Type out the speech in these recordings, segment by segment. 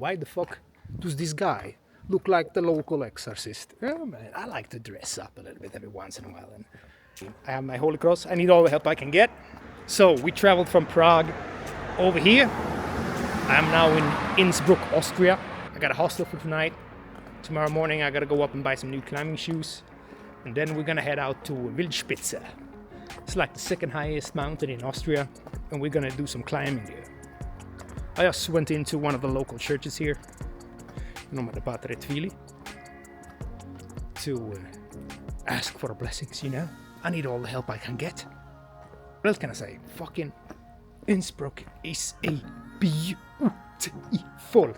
why the fuck does this guy look like the local exorcist? Oh, man, I like to dress up a little bit every once in a while. And I have my Holy Cross. I need all the help I can get. So we traveled from Prague over here. I'm now in Innsbruck, Austria. I got a hostel for tonight. Tomorrow morning I gotta go up and buy some new climbing shoes. And then we're gonna head out to Wildspitze. It's like the second highest mountain in Austria. And we're gonna do some climbing there. I just went into one of the local churches here. The Padre Twili. To ask for blessings, you know. I need all the help I can get. What else can I say? Fucking Innsbruck is a beautiful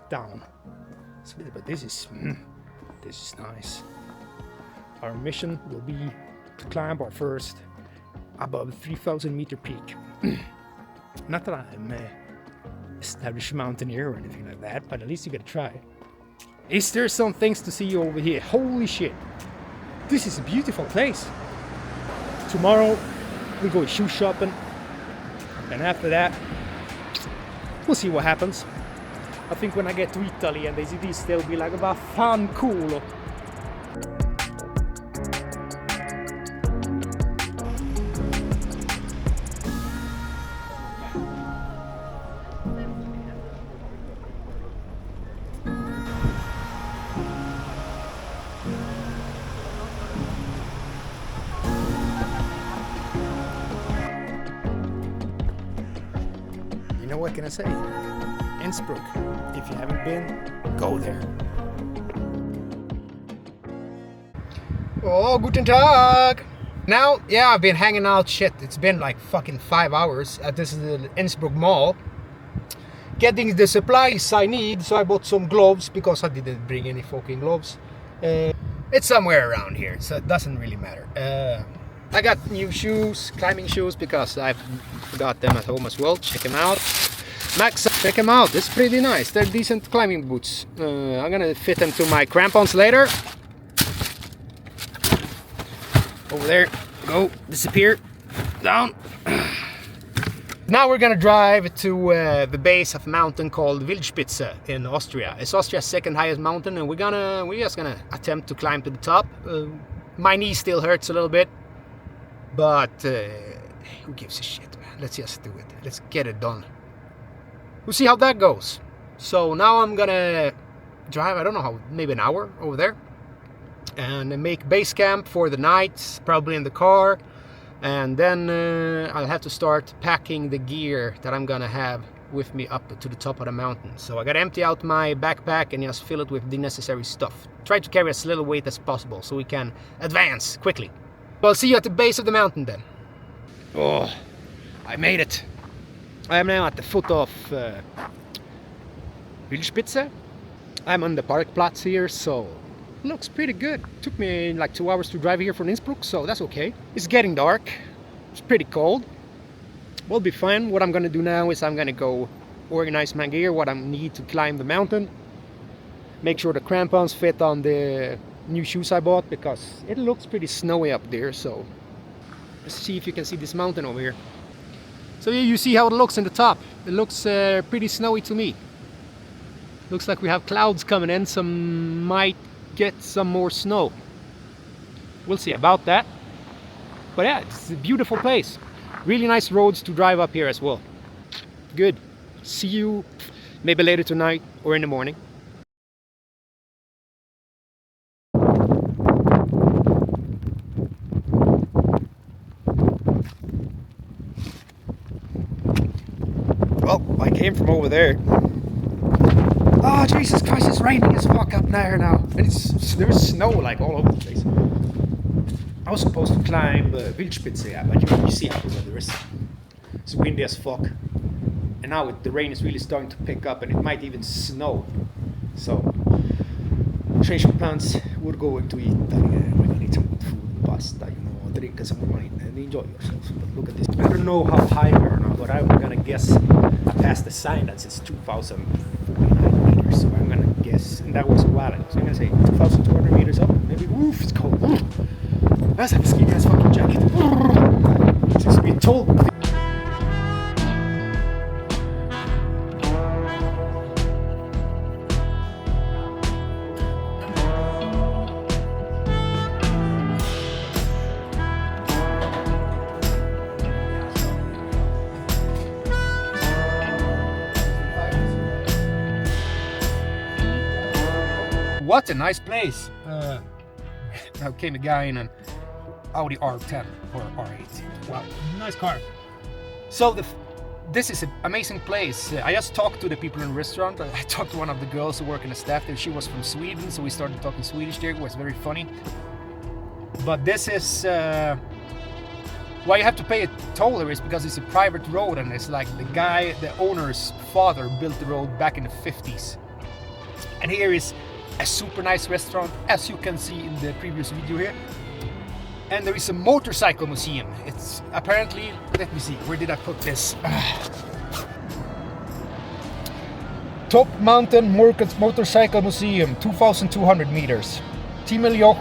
town. But this is nice. Our mission will be to climb our first above 3,000 meter peak. Not that I'm an established mountaineer or anything like that, but at least you gotta try. Is there some things to see over here? Holy shit! This is a beautiful place. Tomorrow we go shoe shopping, and after that we'll see what happens. I think when I get to Italy and they see this, they'll be like, vaffanculo. You know what can I say? Innsbruck. If you haven't been, go there. Oh, guten Tag! Now, yeah, I've been hanging out, it's been like fucking 5 hours at this Innsbruck mall. Getting the supplies I need, so I bought some gloves because I didn't bring any fucking gloves. It's somewhere around here, so it doesn't really matter. I got new shoes, climbing shoes, because I've got them at home as well. Check them out. Max, check them out. It's pretty nice. They're decent climbing boots. I'm gonna fit them to my crampons later. Over there. Go. Disappear. Down. Now we're gonna drive to the base of a mountain called Wildspitze in Austria. It's Austria's second highest mountain, and we're just gonna attempt to climb to the top. My knee still hurts a little bit. But who gives a shit, man? Let's just do it. Let's get it done. We'll see how that goes. So now I'm gonna drive, I don't know how, maybe an hour over there. And make base camp for the night, probably in the car. And then I'll have to start packing the gear that I'm gonna have with me up to the top of the mountain. So I gotta empty out my backpack and just fill it with the necessary stuff. Try to carry as little weight as possible so we can advance quickly. Well, I'll see you at the base of the mountain then. Oh, I made it. I am now at the foot of Wildspitze. I'm on the Parkplatz here, so looks pretty good. Took me like 2 hours to drive here from Innsbruck, so that's okay. It's getting dark. It's pretty cold. We'll be fine. What I'm gonna do now is I'm gonna go organize my gear, what I need to climb the mountain. Make sure the crampons fit on the new shoes I bought, because it looks pretty snowy up there. So let's see if you can see this mountain over here. So here you see how it looks in the top. It looks pretty snowy to me. Looks like we have clouds coming in, so might get some more snow. We'll see about that. But yeah, it's a beautiful place. Really nice roads to drive up here as well. Good. See you maybe later tonight or in the morning. Well, I came from over there. Oh, Jesus Christ, it's raining as fuck up there now. And there's snow like all over the place. I was supposed to climb Wildspitze, yeah, but you see how the weather is. It's windy as fuck. And now the rain is really starting to pick up, and it might even snow. So, change my plans. We're going to Italy. We're going to eat some good food, pasta, drink some wine, and enjoy yourselves. But look at this. I don't know how high we are now, but I'm gonna guess past the sign that says 2,049 meters. So I'm gonna guess, and that was a while ago. So I'm gonna say 2,200 meters up. Maybe, oof, it's cold. Let's have a ski ass fucking jacket. Since we told me. what a nice place. Now came a guy in an Audi R10 or R8. Wow, nice car. So this is an amazing place. I just talked to the people in the restaurant. I talked to one of the girls who work in the staff there. She was from Sweden, so we started talking Swedish there. It was very funny. But this is why you have to pay a toll here is because it's a private road, and it's like the owner's father built the road back in the 50s. And here is a super nice restaurant, as you can see in the previous video here. And there is a motorcycle museum. It's apparently, let me see, where did I put this? Top Mountain Motorcycle Museum, 2,200 meters. Timeljoch.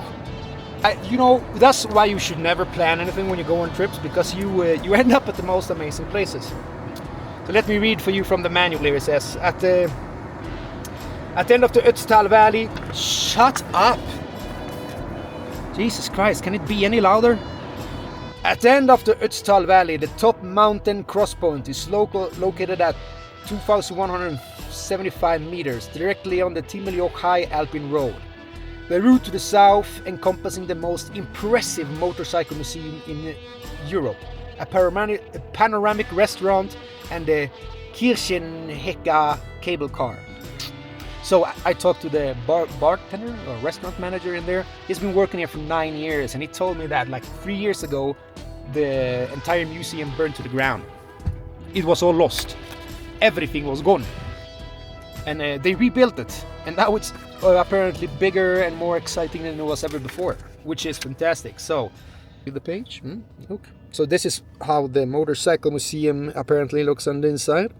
You know, that's why you should never plan anything when you go on trips, because you end up at the most amazing places. So let me read for you from the manual here. It says, at the end of the Ötztal Valley, shut up! Jesus Christ, can it be any louder? At the end of the Ötztal Valley, the top mountain crosspoint is located at 2,175 meters, directly on the Timeljoch High Alpine Road. The route to the south, encompassing the most impressive motorcycle museum in Europe, a panoramic restaurant, and the Kirchenhecka cable car. So I talked to the bartender or restaurant manager in there. He's been working here for 9 years, and he told me that like 3 years ago, the entire museum burned to the ground. It was all lost. Everything was gone. And they rebuilt it. And now it's apparently bigger and more exciting than it was ever before, which is fantastic. So, see the page? Look. So this is how the motorcycle museum apparently looks on the inside.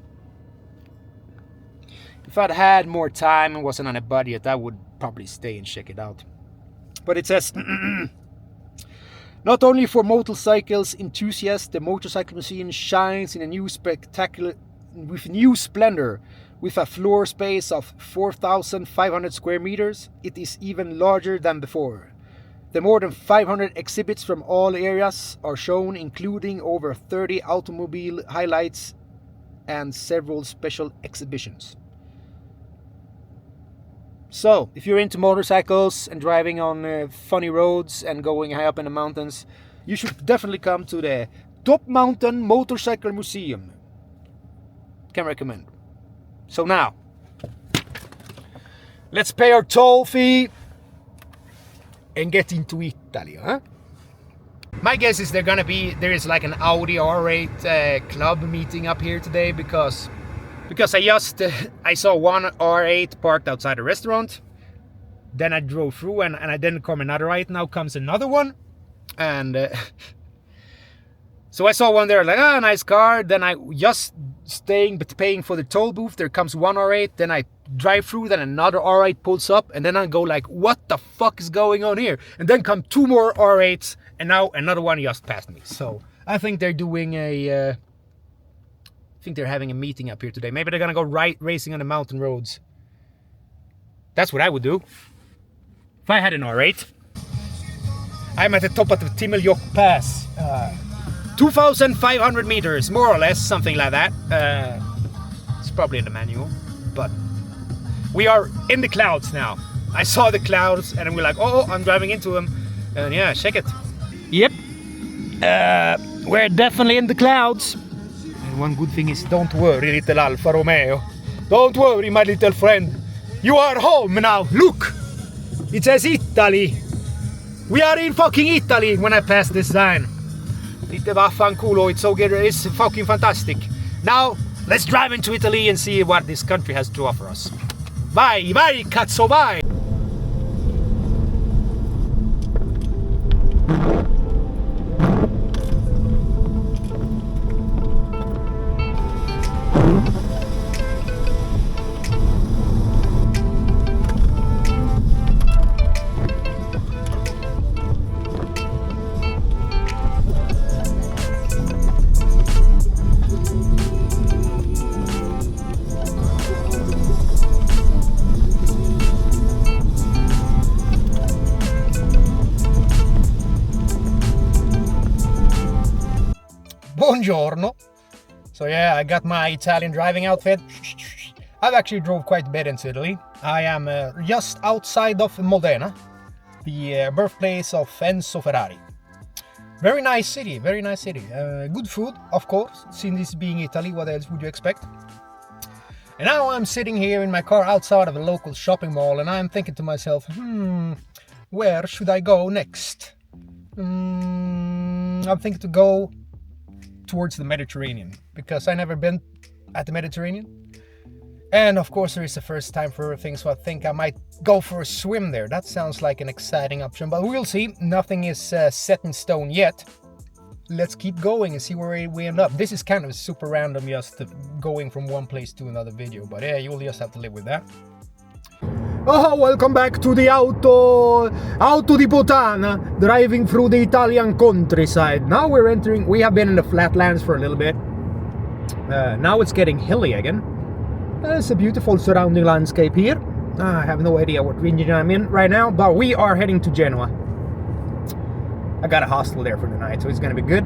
If I'd had more time and wasn't on a budget, I would probably stay and check it out. But it says, not only for motorcycles enthusiasts, the motorcycle museum shines in a new splendor. With a floor space of 4,500 square meters, it is even larger than before. The more than 500 exhibits from all areas are shown, including over 30 automobile highlights and several special exhibitions. So, if you're into motorcycles and driving on funny roads and going high up in the mountains, you should definitely come to the Top Mountain Motorcycle Museum. Can recommend. So now, let's pay our toll fee and get into Italy, huh? My guess is there is like an Audi R8 club meeting up here today because I saw one R8 parked outside a restaurant. Then I drove through and I didn't come another right. Now comes another one, and so I saw one there, like, nice car. Then I just staying but paying for the toll booth. There comes one R8. Then I drive through. Then another R8 pulls up, and then I go like, what the fuck is going on here? And then come two more R8s, and now another one just passed me. So I think they're doing I think they're having a meeting up here today. Maybe they're gonna go racing on the mountain roads. That's what I would do if I had an R8. I'm at the top of the Timeljoch Pass. 2,500 meters, more or less, something like that. It's probably in the manual, but we are in the clouds now. I saw the clouds and we're like, oh, I'm driving into them. And yeah, check it. Yep. We're definitely in the clouds. And one good thing is, don't worry, little Alfa Romeo. Don't worry, my little friend. You are home now. Look, it says Italy. We are in fucking Italy when I pass this sign. Lite vaffanculo, it's so good, it's fucking fantastic. Now, let's drive into Italy and see what this country has to offer us. Vai, vai, cazzo, vai! Buongiorno. So yeah, I got my Italian driving outfit. I've actually drove quite a bit into Italy. I am just outside of Modena, the birthplace of Enzo Ferrari. Very nice city, very nice city. Good food, of course, since this being Italy, what else would you expect? And now I'm sitting here in my car outside of a local shopping mall, and I'm thinking to myself, where should I go next? I'm thinking to go towards the Mediterranean, because I've never been at the Mediterranean. And of course there is the first time for everything, so I think I might go for a swim there. That sounds like an exciting option, but we'll see. Nothing is set in stone yet. Let's keep going and see where we end up. This is kind of super random, just going from one place to another video, but yeah, you'll just have to live with that. Oh, welcome back to the Auto di Potana, driving through the Italian countryside. Now we have been in the flatlands for a little bit. Now it's getting hilly again. It's a beautiful surrounding landscape here. I have no idea what region I'm in right now, but we are heading to Genoa. I got a hostel there for the night, so it's gonna be good.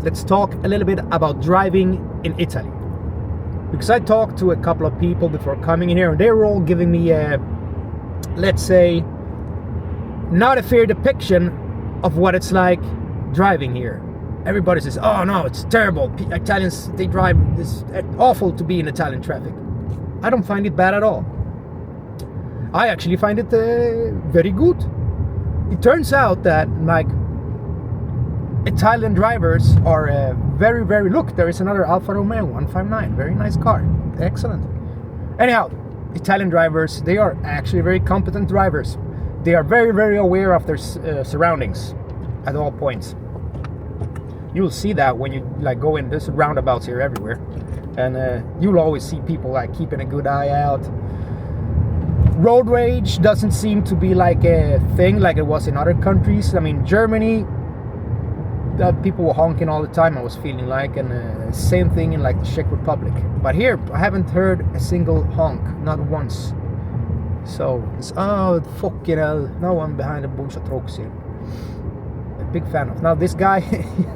Let's talk a little bit about driving in Italy. Because I talked to a couple of people before coming in here, and they were all giving me a, let's say, not a fair depiction of what it's like driving here. Everybody says, oh no, it's terrible. Italians, they drive, it's awful to be in Italian traffic. I don't find it bad at all. I actually find it very good. It turns out that, like, Italian drivers are very, very... Look, there is another Alfa Romeo 159. Very nice car. Excellent. Anyhow, Italian drivers, they are actually very competent drivers. They are very, very aware of their surroundings at all points. You'll see that when you go in. There's roundabouts here everywhere, and you'll always see people keeping a good eye out. Road rage doesn't seem to be like a thing like it was in other countries. I mean, Germany, people were honking all the time, I was feeling like, and same thing in the Czech Republic. But here, I haven't heard a single honk, not once. So it's, oh fucking hell, no one behind a bunch of trucks here. A big fan of. Now this guy,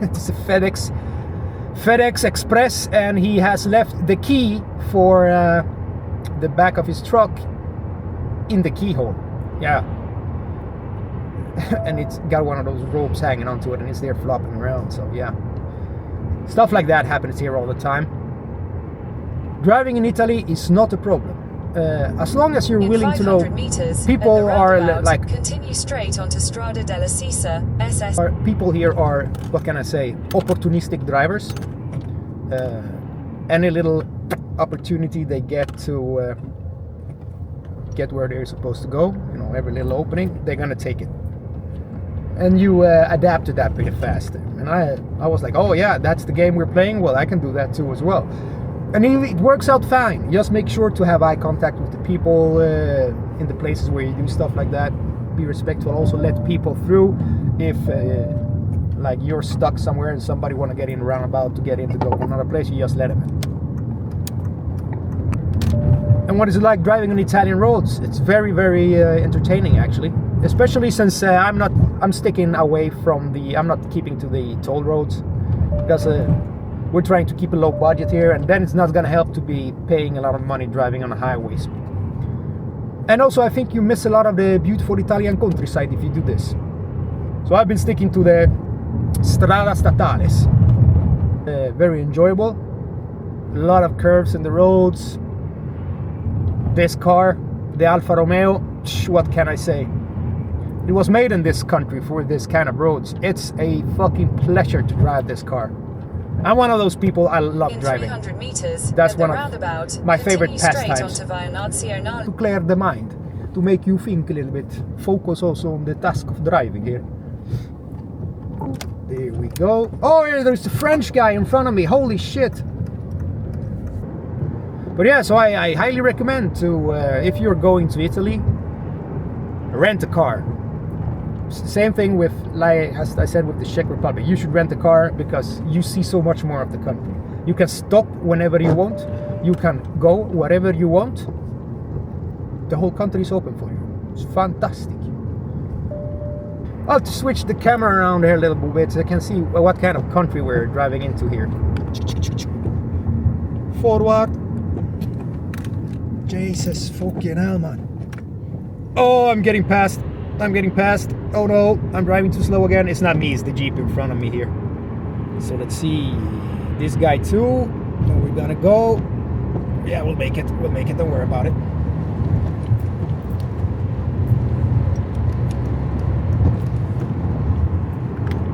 it's a FedEx Express, and he has left the key for the back of his truck in the keyhole. Yeah. And it's got one of those ropes hanging onto it, and it's there flopping around. So yeah, stuff like that happens here all the time. Driving in Italy is not a problem, as long as you're willing to know. Meters, people are continue straight onto Strada della Sisa SS. People here are, what can I say, opportunistic drivers. Any little opportunity they get to get where they're supposed to go, every little opening, they're gonna take it. And you adapt to that pretty fast. And I was like, oh yeah, that's the game we're playing, well, I can do that too as well. And it works out fine. Just make sure to have eye contact with the people in the places where you do stuff like that. Be respectful. Also let people through. If you're stuck somewhere and somebody want to get in a roundabout to get in to go to another place, you just let them in. And what is it like driving on Italian roads? It's very, very entertaining, actually. Especially since I'm sticking away from I'm not keeping to the toll roads, because we're trying to keep a low budget here, and then it's not gonna help to be paying a lot of money driving on the highways. And also, I think you miss a lot of the beautiful Italian countryside if you do this. So I've been sticking to the strada statales. Very enjoyable. A lot of curves in the roads. This car, the Alfa Romeo, what can I say? It was made in this country for this kind of roads. It's a fucking pleasure to drive this car. I'm one of those people, I love driving. 300 meters, that's one of my favorite pastimes. To clear the mind, to make you think a little bit. Focus also on the task of driving here. There we go. Oh, yeah, there's the French guy in front of me. Holy shit. But yeah, so I highly recommend to, if you're going to Italy, rent a car. Same thing with, as I said, with the Czech Republic. You should rent a car because you see so much more of the country. You can stop whenever you want. You can go wherever you want. The whole country is open for you. It's fantastic. I'll switch the camera around here a little bit so you can see what kind of country we're driving into here. Forward. Jesus fucking hell, man. Oh, I'm getting past. Oh no, I'm driving too slow again. It's not me, it's the Jeep in front of me here. So let's see. This guy too. And we're gonna go. Yeah, we'll make it. Don't worry about it.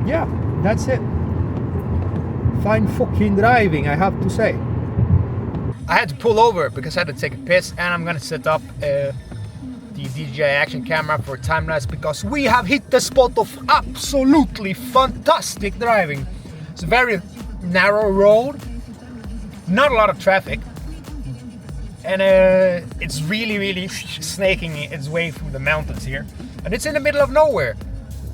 Yeah, that's it. Fine fucking driving, I have to say. I had to pull over because I had to take a piss, and I'm gonna set up the DJI action camera for time lapse because we have hit the spot of absolutely fantastic driving. It's a very narrow road, not a lot of traffic, and it's really snaking its way through the mountains here, and it's in the middle of nowhere.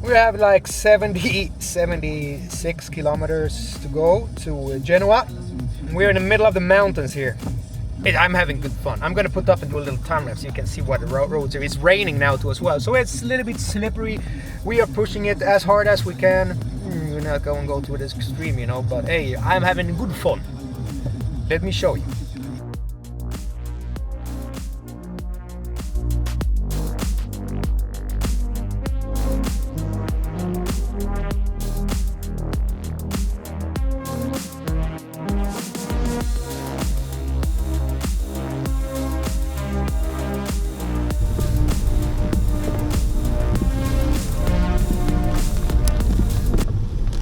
We have like 76 kilometers to go to Genoa. We're in the middle of the mountains here. I'm having good fun. I'm gonna put up and do a little time lapse so you can see what the roads are. It's raining now too as well, so it's a little bit slippery. We are pushing it as hard as we can. We're not going to go to this extreme, you know, but hey, I'm having good fun. Let me show you.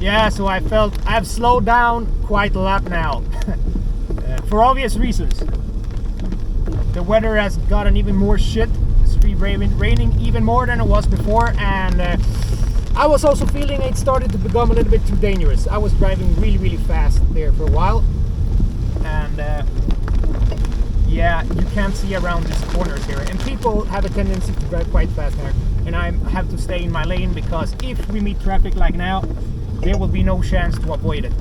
Yeah, so I've slowed down quite a lot now, for obvious reasons. The weather has gotten even more shit. It's raining even more than it was before, and I was also feeling it started to become a little bit too dangerous. I was driving really fast there for a while, and yeah, you can't see around these corners here, and people have a tendency to drive quite fast there, and I have to stay in my lane because if we meet traffic like now, there will be no chance to avoid it.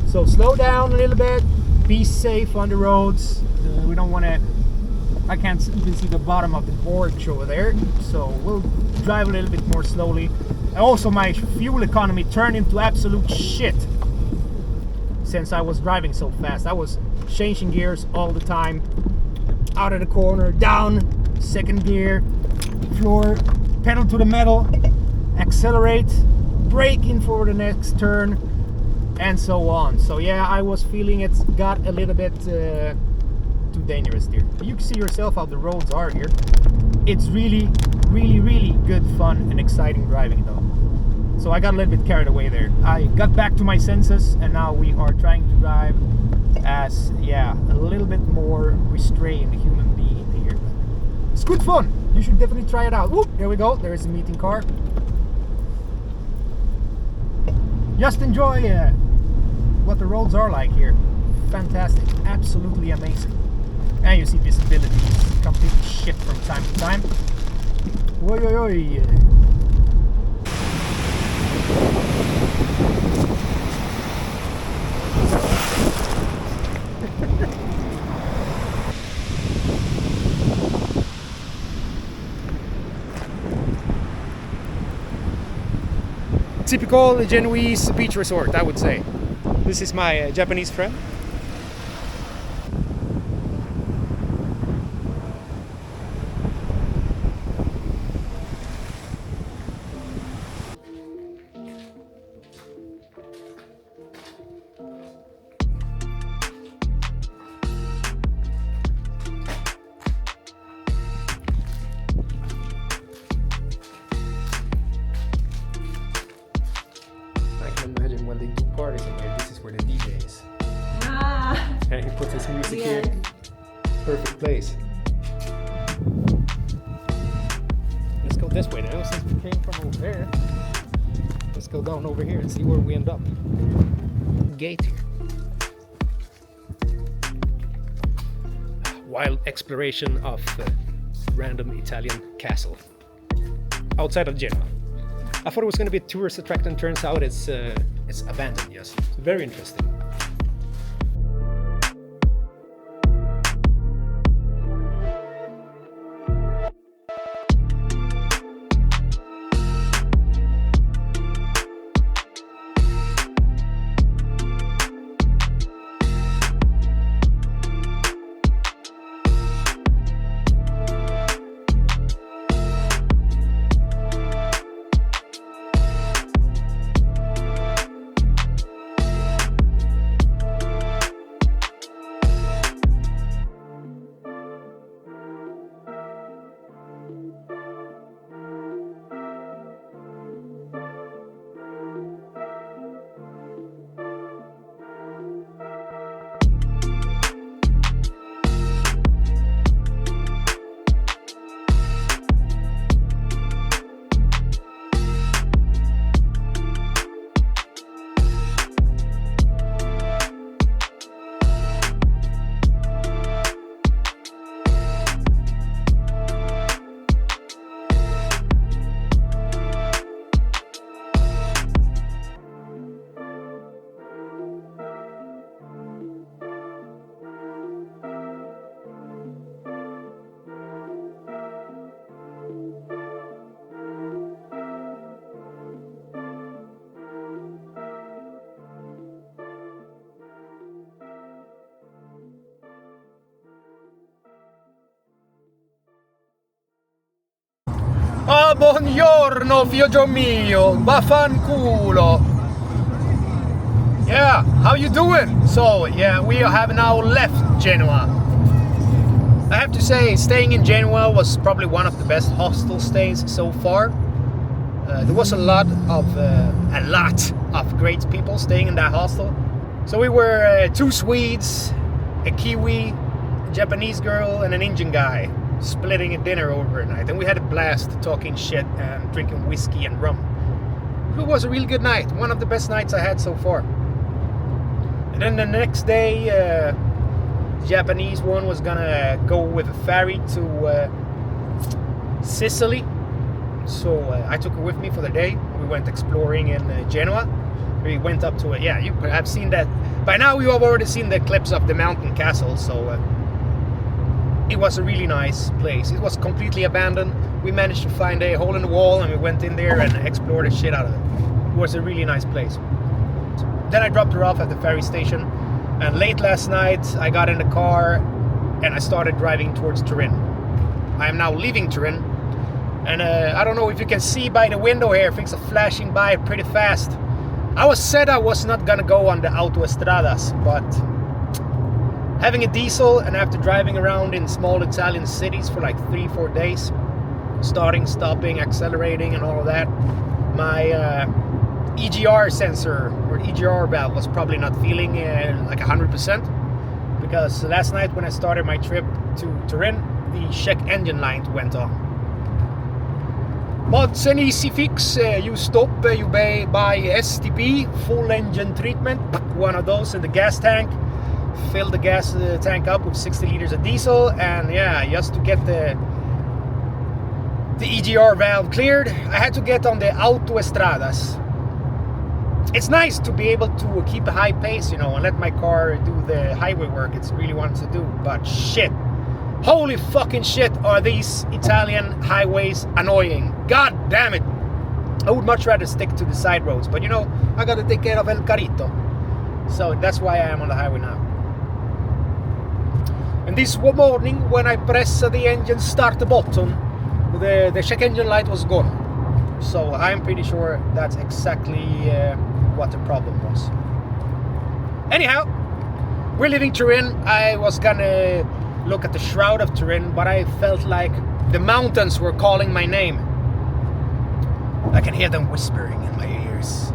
So slow down a little bit, be safe on the roads. We don't want to, I can't even see the bottom of the gorge over there, so we'll drive a little bit more slowly. And also my fuel economy turned into absolute shit since I was driving so fast. I was changing gears all the time, out of the corner, down, second gear, floor, pedal to the metal, accelerate, brake in for the next turn, and so on. So yeah, I was feeling it's got a little bit too dangerous there. You can see yourself how the roads are here. It's really good fun and exciting driving though. So I got a little bit carried away there. I got back to my senses, and now we are trying to drive as, yeah, a little bit more restrained human being here. It's good fun. You should definitely try it out. Whoop, there we go. There is a meeting car. Just enjoy what the roads are like here. Fantastic, absolutely amazing. And you see visibility is completely shit from time to time. Oi, oi, oi. Typical Genoese beach resort, I would say. This is my Japanese friend. When they do parties in here, this is where the DJ is. And he puts his music here. Perfect place. Let's go this way now, since we came from over there. Let's go down over here and see where we end up. Gate here. Wild exploration of random Italian castle outside of Genoa. I thought it was going to be a tourist attraction, and turns out it's abandoned, yes. It's very interesting. Oh, buongiorno, figlio mio. Vaffanculo. Yeah, how you doing? So, yeah, we have now left Genoa. I have to say, staying in Genoa was probably one of the best hostel stays so far. There was a lot of great people staying in that hostel. So we were 2 Swedes, a Kiwi, a Japanese girl, and an Indian guy splitting a dinner overnight, and we had a blast talking shit and drinking whiskey and rum. It was a really good night, one of the best nights I had so far. And then the next day, the Japanese one was gonna go with a ferry to Sicily, so I took her with me for the day. We went exploring in Genoa. We went up to it. Yeah, you have seen that by now. You have already seen the clips of the mountain castle, so it was a really nice place. It was completely abandoned. We managed to find a hole in the wall and we went in there and explored the shit out of it. It was a really nice place. Then I dropped her off at the ferry station, and late last night I got in the car and I started driving towards Turin. I am now leaving Turin, and I don't know if you can see by the window here, things are flashing by pretty fast. I said I was not gonna go on the autoestradas, but having a diesel and after driving around in small Italian cities for like 3-4 days, starting, stopping, accelerating and all of that, my EGR sensor or EGR valve was probably not feeling like 100%, because last night when I started my trip to Turin, the check engine light went on. But it's an easy fix. You stop, you buy STP, full engine treatment, one of those in the gas tank, fill the gas tank up with 60 liters of diesel, and yeah, just to get the EGR valve cleared, I had to get on the autoestradas. It's nice to be able to keep a high pace, you know, and let my car do the highway work it's really wants to do, but shit. Holy fucking shit are these Italian highways annoying. God damn it. I would much rather stick to the side roads, but you know, I gotta take care of El Carito. So that's why I am on the highway now. And this morning, when I press the engine start button, the check engine light was gone. So I'm pretty sure that's exactly what the problem was. Anyhow, we're leaving Turin. I was gonna look at the Shroud of Turin, but I felt like the mountains were calling my name. I can hear them whispering in my ears.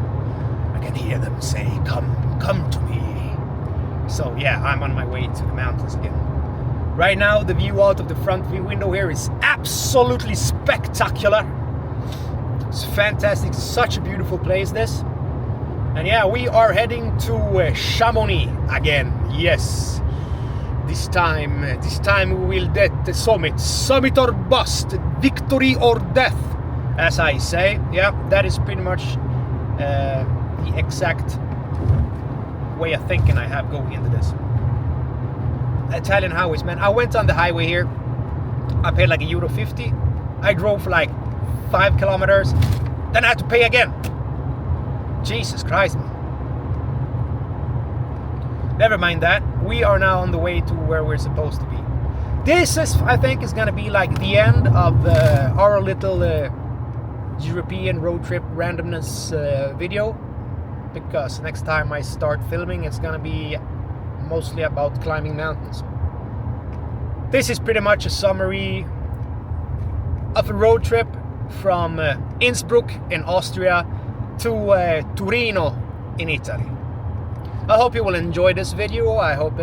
I can hear them say, come to me. So yeah, I'm on my way to the mountains again. Right now, the view out of the front view window here is absolutely spectacular. It's fantastic, such a beautiful place this. And yeah, we are heading to Chamonix again, yes. This time we will get the summit or bust, victory or death, as I say. Yeah, that is pretty much the exact way of thinking I have going into this. Italian highways, man. I went on the highway here. I paid like €1.50. I drove for like 5 kilometers. Then I had to pay again. Jesus Christ, man. Never mind that. We are now on the way to where we're supposed to be. This is, I think, is gonna be like the end of our little European road trip randomness video, because next time I start filming, it's gonna be mostly about climbing mountains. This is pretty much a summary of a road trip from Innsbruck in Austria to Torino in Italy. I hope you will enjoy this video. I hope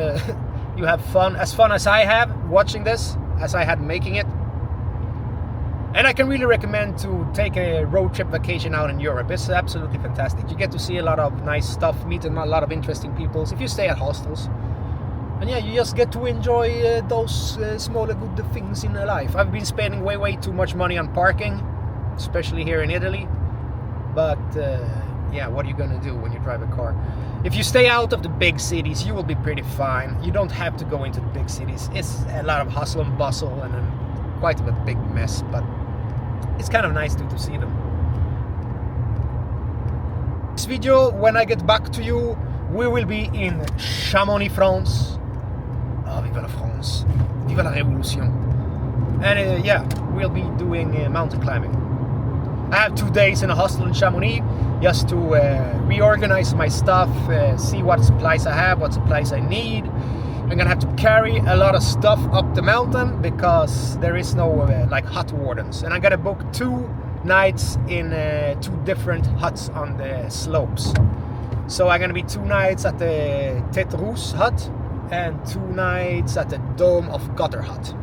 you have fun as I have watching this, as I had making it. And I can really recommend to take a road trip vacation out in Europe. It's absolutely fantastic. You get to see a lot of nice stuff, meet a lot of interesting people if you stay at hostels. And yeah, you just get to enjoy those smaller good things in life. I've been spending way too much money on parking, especially here in Italy. But yeah, what are you gonna do when you drive a car? If you stay out of the big cities, you will be pretty fine. You don't have to go into the big cities. It's a lot of hustle and bustle and quite a big mess, but it's kind of nice to see them. This video, when I get back to you, we will be in Chamonix, France. Oh, vive la France! Vive la Révolution! And yeah, we'll be doing mountain climbing. I have 2 days in a hostel in Chamonix just to reorganize my stuff, see what supplies I have, what supplies I need. I'm gonna have to carry a lot of stuff up the mountain because there is no like hut wardens, and I'm gonna book 2 nights in 2 different huts on the slopes. So I'm gonna be 2 nights at the Tête Rousse hut and 2 nights at the Dome of Gotter hut.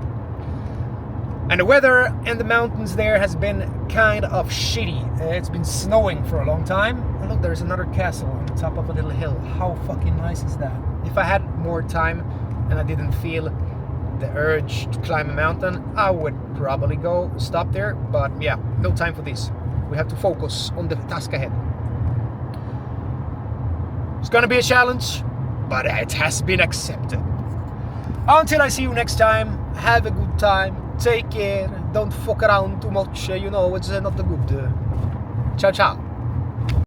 And the weather in the mountains there has been kind of shitty. It's been snowing for a long time. And look, there's another castle on the top of a little hill. How fucking nice is that? If I had more time and I didn't feel the urge to climb a mountain, I would probably go stop there. But yeah, no time for this. We have to focus on the task ahead. It's gonna be a challenge, but it has been accepted. Until I see you next time, have a good time. Take care, don't fuck around too much, you know, it's not good. Ciao, ciao.